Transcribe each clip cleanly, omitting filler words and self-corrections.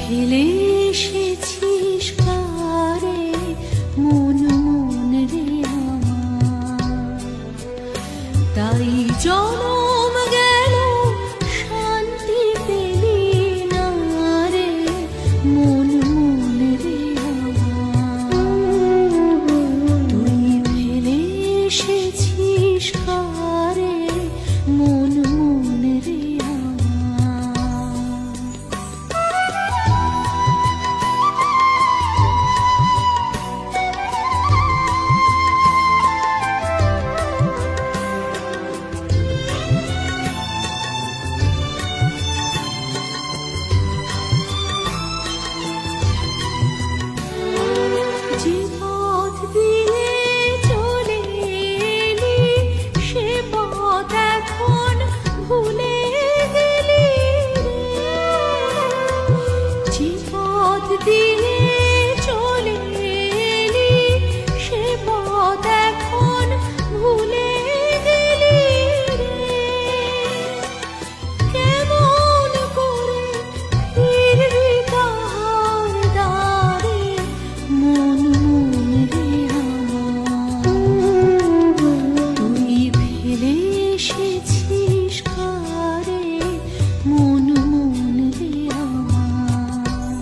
ফেলে এসেছিস কারে মন মন রে আমার, তাই জনম গেল শান্তি পেলি না রে মন মন রে আমার। তুই ফেলে এসেছিস কারে মন মন রে যে পথ দিয়ে চলে এলি সে পথ এখন ভুলে গেলি রে। যে পথ দিয়ে চলে এলি সে পথ এখন ভুলে গেলি রে। কেমন করে ফিরবি তাহার দ্বারে মন মন রে আমার। তুই ফেলে এসেছিস কারে মন মন রে আমার।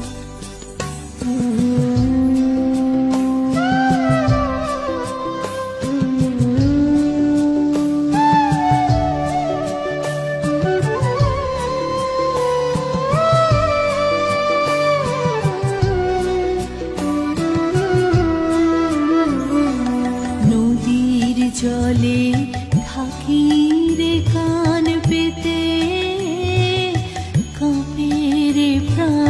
নদীর জলে থাকি রে কান পেতে, কাঁপে রে প্রাণ